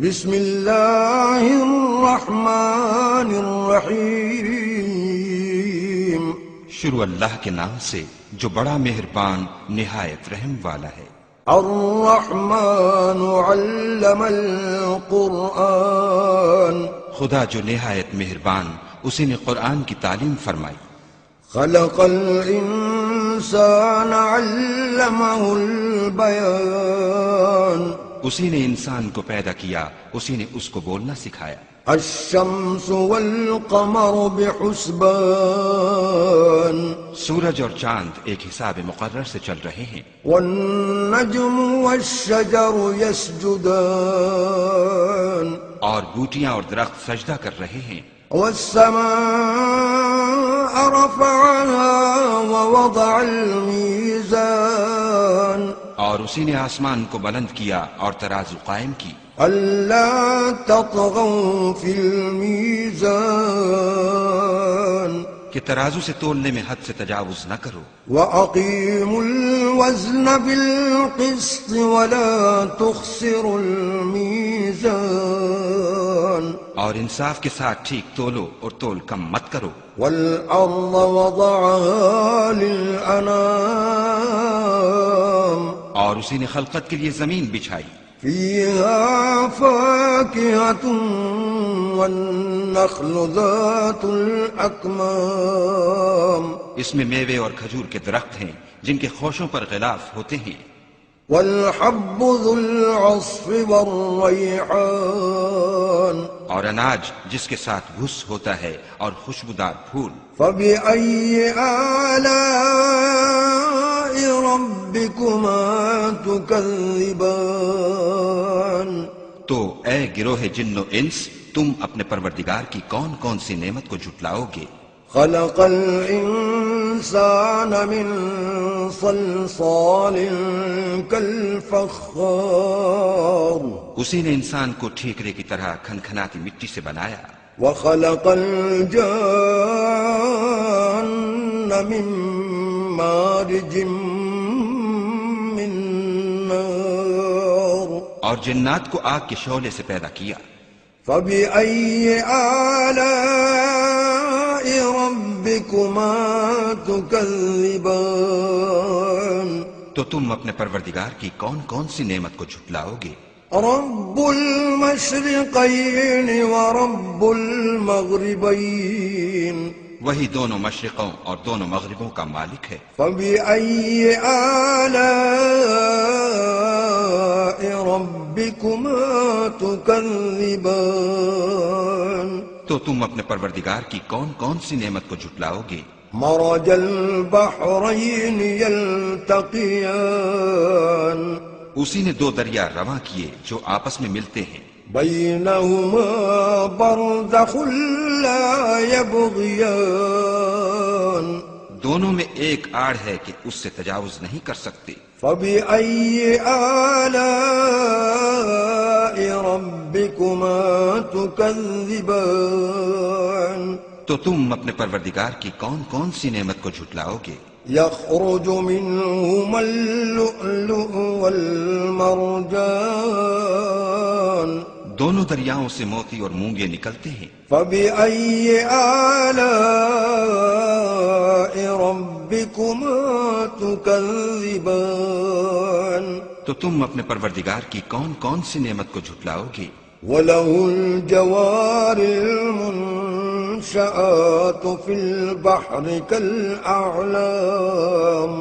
بسم اللہ الرحمن الرحیم۔ شروع اللہ کے نام سے جو بڑا مہربان نہایت رحم والا ہے۔ الرحمن علم القرآن، خدا جو نہایت مہربان اسی نے قرآن کی تعلیم فرمائی۔ خلق الانسان علمہ البیان، اسی نے انسان کو پیدا کیا، اسی نے اس کو بولنا سکھایا۔ الشمس والقمر بحسبان، سورج اور چاند ایک حساب مقرر سے چل رہے ہیں۔ والنجم والشجر يسجدان، اور بوٹیاں اور درخت سجدہ کر رہے ہیں۔ والسماء رفعها ووضع الميزان، اور اسی نے آسمان کو بلند کیا اور ترازو قائم کی۔ ألا تطغوا في الميزان، کہ ترازو سے تولنے میں حد سے تجاوز نہ کرو۔ وأقيموا الوزن بالقسط ولا تخسروا الميزان، اور انصاف کے ساتھ ٹھیک تولو اور تول کم مت کرو۔ والأرض وضعها للأنام، اور اسی نے خلقت کے لیے زمین بچھائی۔ فيها فاكهة والنخل ذات الأكمام، اس میں میوے اور کھجور کے درخت ہیں جن کے خوشوں پر غلاف ہوتے ہیں۔ والحب ذو العصف والريحان، اور اناج جس کے ساتھ بھس ہوتا ہے اور خوشبودار پھول۔ فبأي آلاء ربكما تكذبان، تو اے گروہ جن و انس، تم اپنے پروردگار کی کون کون سی نعمت کو جھٹلاؤ گے؟ خلق الإنسان من صلصال كالفخار، اسی نے انسان کو ٹھیکرے کی طرح کھنکھناتی مٹی سے بنایا۔ وخلق الجان من مارج من نار، اور جنات کو آگ کے شعلے سے پیدا کیا۔ فبأي آلاء ربكما تكذبان، تو تم اپنے پروردگار کی کون کون سی نعمت کو جھٹلاؤ گے؟ رب المشرقين ورب المغربين، وہی دونوں مشرقوں اور دونوں مغربوں کا مالک ہے۔ فبأي آلاء ربكما تكذبان، تو تم اپنے پروردگار کی کون کون سی نعمت کو جھٹلاؤ گے؟ مرج البحرين يلتقيان، اسی نے دو دریا رواں کیے جو آپس میں ملتے ہیں۔ بينهما برزخ لا يبغيان، دونوں میں ایک آڑ ہے کہ اس سے تجاوز نہیں کر سکتے۔ فبأي آلاء ربكما تكذبان، تو تم اپنے پروردگار کی کون کون سی نعمت کو جھٹلاؤ گے؟ يخرج منهما اللؤلؤ والمرجان، دونوں دریاؤں سے موتی اور مونگے نکلتے ہیں۔ فبأي آلاء ربكما تكذبان، تو تم اپنے پروردگار کی کون کون سی نعمت کو جھٹلاؤ گے؟ وله الجوار المنشآت في البحر كالأعلام،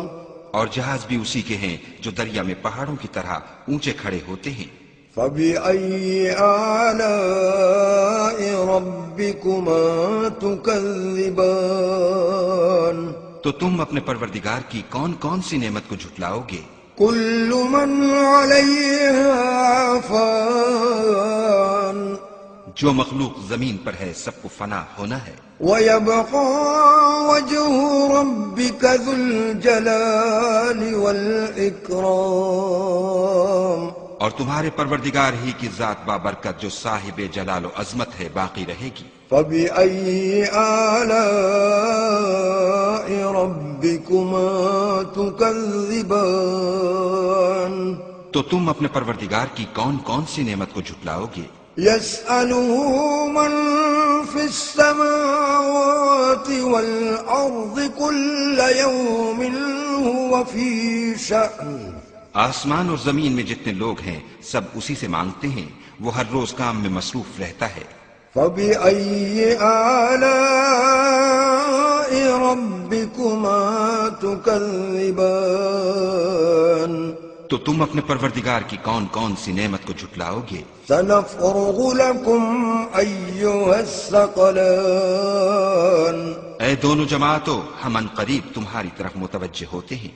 اور جہاز بھی اسی کے ہیں جو دریا میں پہاڑوں کی طرح اونچے کھڑے ہوتے ہیں۔ فبأي آلاء ربكما تكذبان، تو تم اپنے پروردگار کی کون کون سی نعمت کو جھٹلاؤ گے؟ كل من عليها فان، جو مخلوق زمین پر ہے سب کو فنا ہونا ہے۔ ويبقى وجه ربك ذو الجلال والإكرام، اور تمہارے پروردگار ہی کی ذات بابرکت جو صاحب جلال و عظمت ہے باقی رہے گی۔ فبأي آلاء ربكما تكذبان، تو تم اپنے پروردگار کی کون کون سی نعمت کو جھٹلاؤ گے؟ يسأله من في السماوات والأرض كل يوم هو في شأن آسمان اور زمین میں جتنے لوگ ہیں سب اسی سے مانگتے ہیں، وہ ہر روز کام میں مصروف رہتا ہے۔ فبأي آلاء ربكما تكذبان تو تم اپنے پروردگار کی کون کون سی نعمت کو جھٹلاؤ گے؟ سنفرغ لكم أيها الثقلان اے دونوں جماعتوں، ہم ان قریب تمہاری طرف متوجہ ہوتے ہیں۔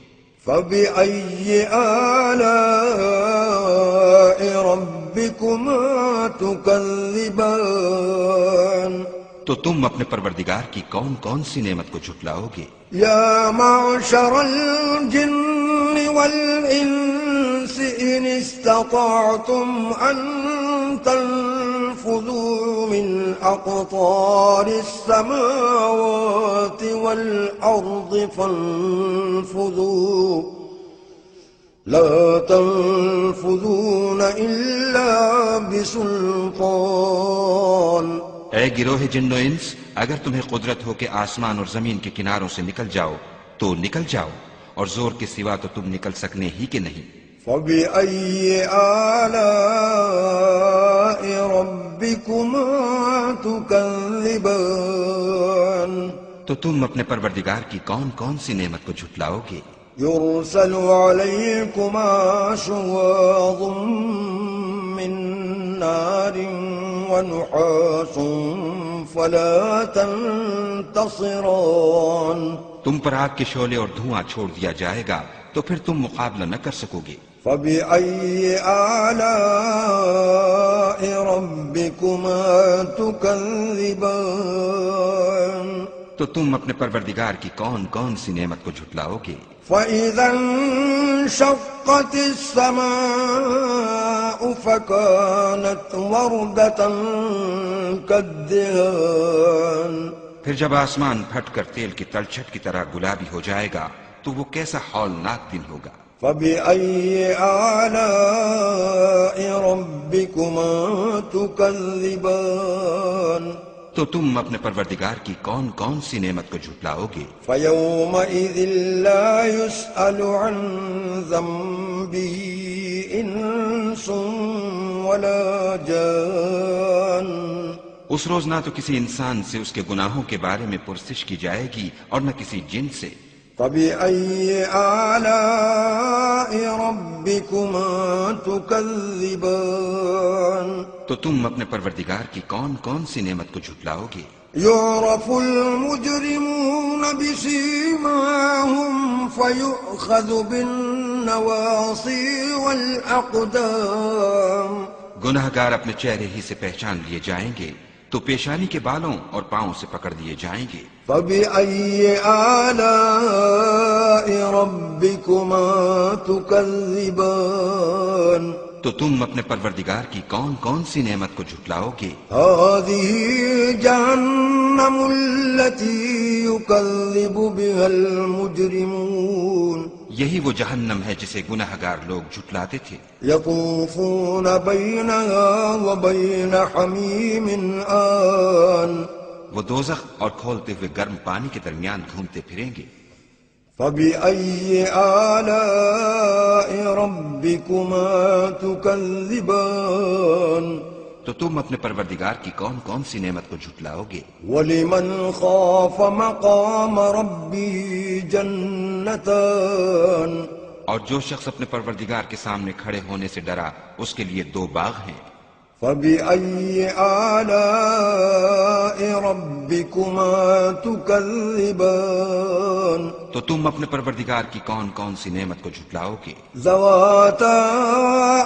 فبأي آلاء ربكما تكذبان تو تم اپنے پروردگار کی کون کون سی نعمت کو جھٹلاؤ گے؟ يا معشر الجن والإنس إن استطعتم أن تنفذوا من أقطار السماوات والأرض فانفذوا لا تنفذون إلا بسلطان۔ اے گروہ جن و انس، اگر تمہیں قدرت ہو کہ آسمان اور زمین کے کناروں سے نکل جاؤ تو نکل جاؤ، اور زور کے سوا تو تم نکل سکنے ہی کہ نہیں۔ فبأي آلاء ربكما تكذبان تو تم اپنے پروردگار کی کون کون سی نعمت کو جھٹلاؤ گے؟ يرسل عليكما شواظ من نار ونحاس فلا تنتصران۔ تم پر آگ کے شعلے اور دھواں چھوڑ دیا جائے گا تو پھر تم مقابلہ نہ کر سکو گے۔ فبأي آلاء ربكما تكذبان تو تم اپنے پروردگار کی کون کون سی نعمت کو جھٹلاؤ گے؟ فإذا انشقت السماء فكانت وردة كالدهان۔ پھر جب آسمان پھٹ کر تیل کی تلچھٹ کی طرح گلابی ہو جائے گا تو وہ کیسا ہولناک دن ہوگا۔ فبأي آلاء ربكما تكذبان تو تم اپنے پروردگار کی کون کون سی نعمت کو جھٹلاؤ گے؟ فيومئذ لا يسأل عن ذنبه إنس ولا جان۔ اس روز نہ تو کسی انسان سے اس کے گناہوں کے بارے میں پرسش کی جائے گی اور نہ کسی جن سے۔ فبأي آلاء ربكما تكذبان تو تم اپنے پروردگار کی کون کون سی نعمت کو جھٹلاؤ گے؟ يعرف المجرمون بسيماهم فيؤخذ بالنواصي والأقدام۔ گناہگار اپنے چہرے ہی سے پہچان لیے جائیں گے تو پیشانی کے بالوں اور پاؤں سے پکڑ لیے جائیں گے۔ فبأي آلاء ربكما تكذبان تو تم اپنے پروردگار کی کون کون سی نعمت کو جھٹلاؤ گے؟ هذه جهنم التي يكذب بها المجرمون۔ یہی وہ جہنم ہے جسے گناہگار لوگ جھٹلاتے تھے۔ يطوفون بينها وبين حميم آن وہ دوزخ اور کھولتے ہوئے گرم پانی کے درمیان گھومتے پھریں گے۔ فبأي آلاء ربكما تكذبان تو تم اپنے پروردگار کی کون کون سی نعمت کو جھٹلاؤ گے؟ ولمن خاف مقام ربه جنتان۔ اور جو شخص اپنے پروردگار کے سامنے کھڑے ہونے سے ڈرا اس کے لیے دو باغ ہیں۔ فبأي آلاء ربكما تكذبان تو تم اپنے پروردگار کی کون کون سی نعمت کو جھٹلاؤ گے؟ ذواتا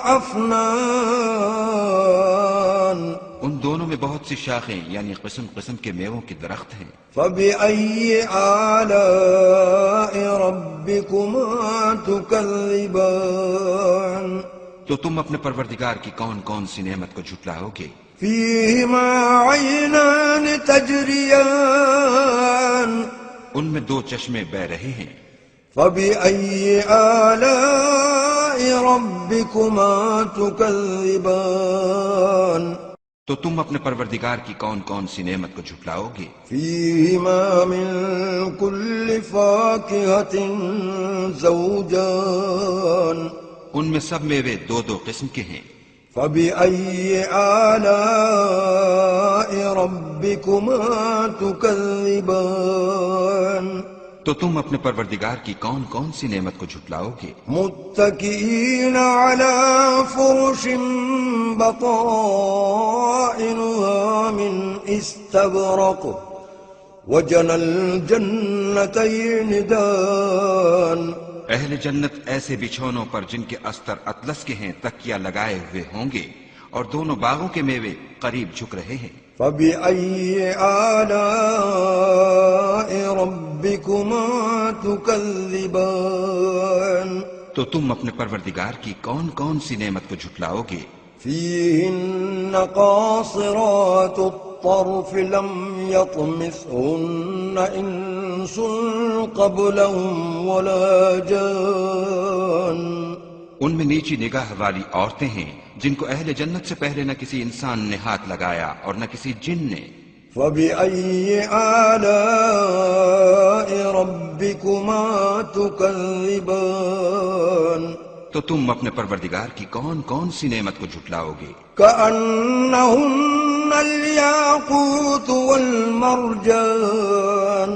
افنان ان دونوں میں بہت سی شاخیں یعنی قسم قسم کے میووں کے درخت ہیں۔ فبأي آلاء ربكما تكذبان تو تم اپنے پروردگار کی کون کون سی نعمت کو جھٹلاؤ گے؟ فيهما عينان تجريان ان میں دو چشمے بہ رہے ہیں۔ فبأي آلاء ربكما تكذبان تو تم اپنے پروردگار کی کون کون سی نعمت کو جھٹلاؤ گے؟ فيهما من كل فاكهة زوجان ان میں سب میوے دو دو قسم کے ہیں۔ فبأي آلاء ربكما تكذبان تو تم اپنے پروردگار کی کون کون سی نعمت کو جھٹلاؤ گے؟ متكئين على فرش بطائنها من استبرق وجنى الجنتين دان اہل جنت ایسے بچھونوں پر جن کے استر اطلس کے ہیں تکیہ لگائے ہوئے ہوں گے، اور دونوں باغوں کے میوے قریب جھک رہے ہیں۔ فبأي آلاء ربكما تكذبان تو تم اپنے پروردگار کی کون کون سی نعمت کو جھٹلاؤ گے؟ فيهن قاصرات الطرف لم يطمثهن إنس قبلهم ولا جان ان میں نیچی نگاہ والی عورتیں ہیں جن کو اہل جنت سے پہلے نہ کسی انسان نے ہاتھ لگایا اور نہ کسی جن نے۔ فبأي آلاء ربكما تكذبان تو تم اپنے پروردگار کی کون کون سی نعمت کو جھٹلاؤ گے؟ كأنهن الياقوت والمرجان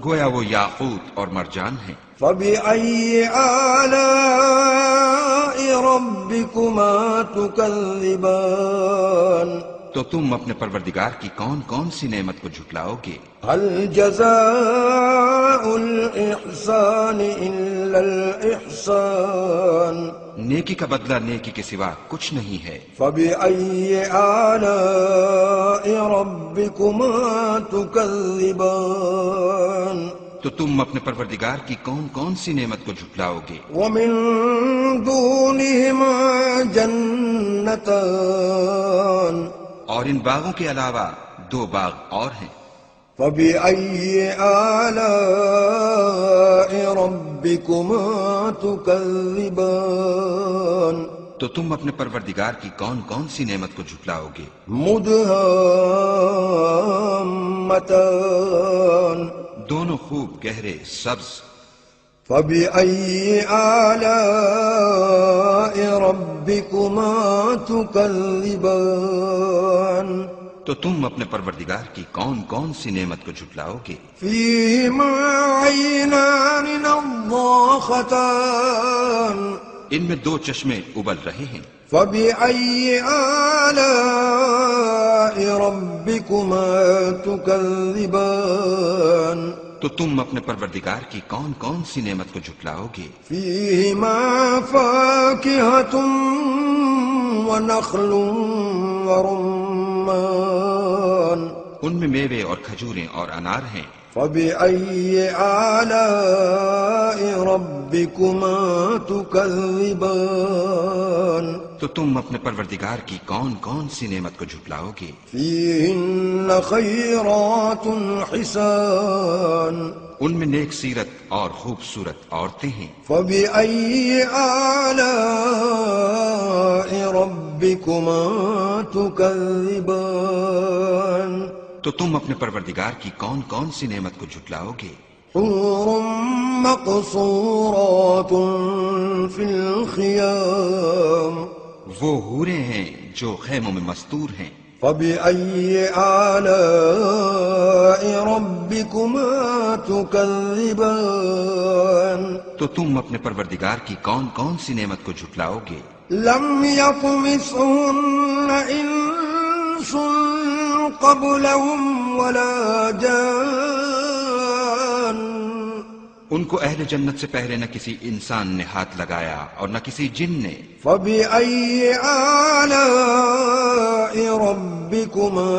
گویا وہ یاقوت اور مرجان ہیں۔ فبأي آلاء ربكما تكذبان تو تم اپنے پروردگار کی کون کون سی نعمت کو جھٹلاؤ گے؟ هل جزاء الإحسان إلا الإحسان نیکی کا بدلہ نیکی کے سوا کچھ نہیں ہے۔ فبأي آلاء ربكما تكذبان تو تم اپنے پروردگار کی کون کون سی نعمت کو جھٹلاؤ گے؟ ومن دونهما جنتان اور ان باغوں کے علاوہ دو باغ اور ہیں۔ فبأي آلاء ربكما تكذبان تو تم اپنے پروردگار کی کون کون سی نعمت کو جھٹلاؤ گے؟ مدهامتان دونوں خوب گہرے سبز۔ فبأي آلاء ربكما تكذبان تو تم اپنے پروردگار کی کون کون سی نعمت کو جھٹلاؤ گے؟ فيهما عينان نضاختان ان میں دو چشمے ابل رہے ہیں۔ فبأي آلاء ربكما تكذبان تو تم اپنے پروردگار کی کون کون سی نعمت کو جھٹلاؤ گے؟ فيهما فاكهة ونخل ورمان ان میں میوے اور کھجوریں اور انار ہیں۔ فبأي آلاء ربكما تكذبان تو تم اپنے پروردگار کی کون کون سی نعمت کو جھٹلاؤ گے؟ فيهن خيرات حسان ان میں نیک سیرت اور خوبصورت عورتیں ہیں۔ فبأي آلاء ربكما تكذبان تو تم اپنے پروردگار کی کون کون سی نعمت کو جھٹلاؤ گے؟ حور مقصورات في الخيام وہ حوریں ہیں جو خیموں میں مستور ہیں۔ فبأي آلاء ربكما تكذبان تو تم اپنے پروردگار کی کون کون سی نعمت کو جھٹلاؤ گے؟ لم يطمثهن إنس قبلهم ولا جان ان کو اہل جنت سے پہلے نہ کسی انسان نے ہاتھ لگایا اور نہ کسی جن نے۔ فبأي آلاء ربكما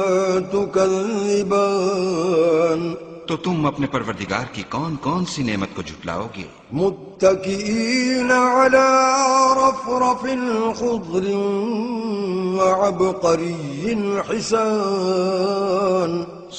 تكذبان تو تم اپنے پروردگار کی کون کون سی نعمت کو جھٹلاؤ گے؟ متكئين على رفرف خضر وعبقري حسان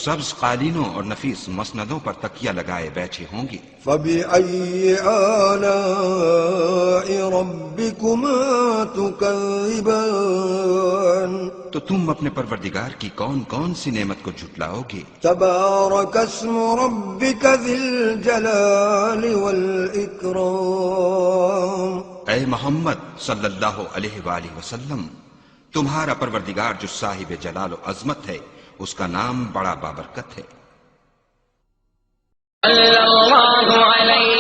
سبز قالینوں اور نفیس مسندوں پر تکیہ لگائے بیٹھے ہوں گے۔ فبأي آلاء ربكما تكذبان تو تم اپنے پروردگار کی کون کون سی نعمت کو جھٹلاؤ گے؟ تبارك اسم ربك ذي الجلال والإكرام اے محمد صلی اللہ علیہ وآلہ وسلم، تمہارا پروردگار جو صاحب جلال و عظمت ہے، اس کا نام بڑا بابرکت ہے۔ صلی اللہ علیہ